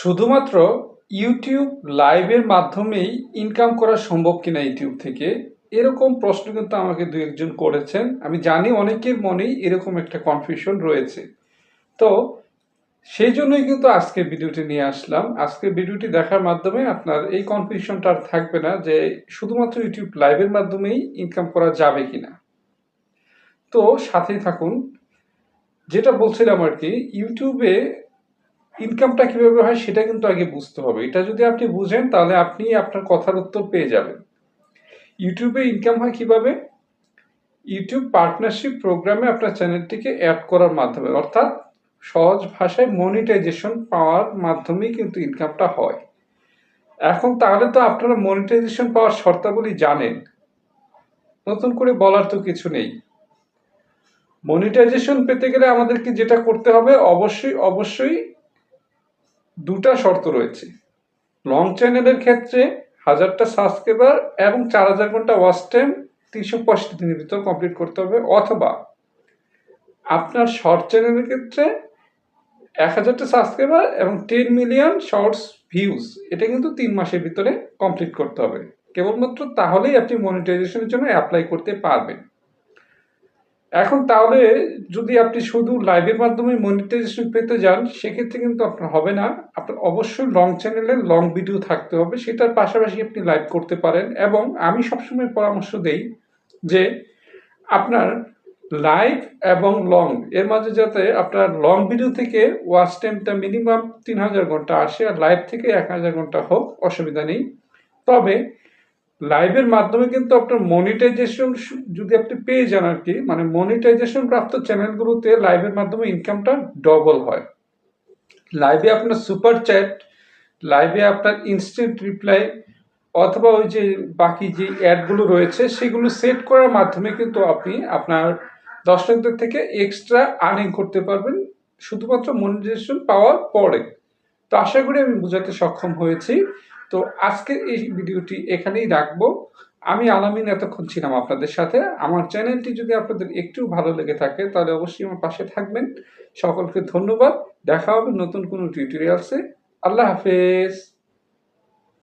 শুধুমাত্র ইউটিউব লাইভের মাধ্যমেই ইনকাম করা সম্ভব কিনা ইউটিউব থেকে, এরকম প্রশ্ন কিন্তু আমাকে দু একজন করেছেন। আমি জানি অনেকের মনেই এরকম একটা কনফিউশন রয়েছে। তো সেই জন্যই কিন্তু আজকের ভিডিওটি নিয়ে আসলাম। আজকের ভিডিওটি দেখার মাধ্যমে আপনার এই কনফিউশনটা আর থাকবে না যে শুধুমাত্র ইউটিউব লাইভের মাধ্যমেই ইনকাম করা যাবে কিনা। তো সাথেই থাকুন। যেটা বলছিলাম আর কি, ইউটিউবে ইনকামটা কিভাবে হয় সেটা কিন্তু আগে বুঝতে হবে। এটা যদি আপনি বুঝেন তাহলে আপনি আপনার কথার উত্তর পেয়ে যাবেন। ইউটিউবে ইনকাম হয় কিভাবে? ইউটিউব পার্টনারশিপ প্রোগ্রামে আপনার চ্যানেলটিকে অ্যাড করার মাধ্যমে, অর্থাৎ সহজ ভাষায় মনিটাইজেশন পাওয়ার মাধ্যমেই কিন্তু ইনকামটা হয়। এখন তাহলে তো আপনারা মনিটাইজেশন পাওয়ার শর্তাবলী জানেন, নতুন করে বলার তো কিছু নেই। মনিটাইজেশন পেতে গেলে আমাদেরকে যেটা করতে হবে, অবশ্যই দুটা শর্ত রয়েছে। লং চ্যানেলের ক্ষেত্রে 1000টা সাবস্ক্রাইবার এবং 4000 ঘন্টা ওয়াচ টাইম 365 দিনের ভিতর কমপ্লিট করতে হবে, অথবা আপনার শর্ট চ্যানেলের ক্ষেত্রে 1000টা সাবস্ক্রাইবার এবং 10 মিলিয়ন শর্টস ভিউজ, এটা কিন্তু 3 মাসের ভিতরে কমপ্লিট করতে হবে। কেবলমাত্র তাহলেই আপনি মনিটাইজেশনের জন্য অ্যাপ্লাই করতে পারবেন। এখন তাহলে যদি আপনি শুধু লাইভের মাধ্যমে মনিটাইজেশন পেতে যান, সেক্ষেত্রে কিন্তু আপনার হবে না। আপনার অবশ্যই লং চ্যানেলে লং ভিডিও থাকতে হবে, সেটার পাশাপাশি আপনি লাইভ করতে পারেন। এবং আমি সবসময় পরামর্শ দেই যে আপনার লাইভ এবং লং এর মাঝে যাতে আপনার লং ভিডিও থেকে ওয়াচ টাইমটা মিনিমাম 3000 ঘন্টা আসে, আর লাইভ থেকে 1000 ঘন্টা হোক, অসুবিধা নেই। তবে লাইভের মাধ্যমে কিন্তু আপনার মনিটাইজেশন যদি আপনি পেয়ে যান আর কি, মানে মনিটাইজেশন প্রাপ্ত চ্যানেলগুলোতে লাইভের মাধ্যমে ইনকামটা ডবল হয়। লাইভে আপনার সুপার চ্যাট, লাইভে আপনার ইনস্ট্যান্ট রিপ্লাই, অথবা ওই যে বাকি যে অ্যাডগুলো রয়েছে সেগুলো সেট করার মাধ্যমে কিন্তু আপনি আপনার দর্শকদের থেকে এক্সট্রা আর্নিং করতে পারবেন, শুধুমাত্র মনিটাইজেশন পাওয়ার পরে। তো আশা করি আমি বোঝাতে সক্ষম হয়েছি। তো আজকের এই ভিডিওটি এখানেই রাখবো। আমি আলামিন এতক্ষণ ছিলাম আপনাদের সাথে। আমার চ্যানেলটি যদি আপনাদের একটু ভালো লেগে থাকে তাহলে অবশ্যই আমার পাশে থাকবেন। সকলকে ধন্যবাদ। দেখা হবে নতুন কোনো টিউটোরিয়ালসে। আল্লাহ হাফেজ।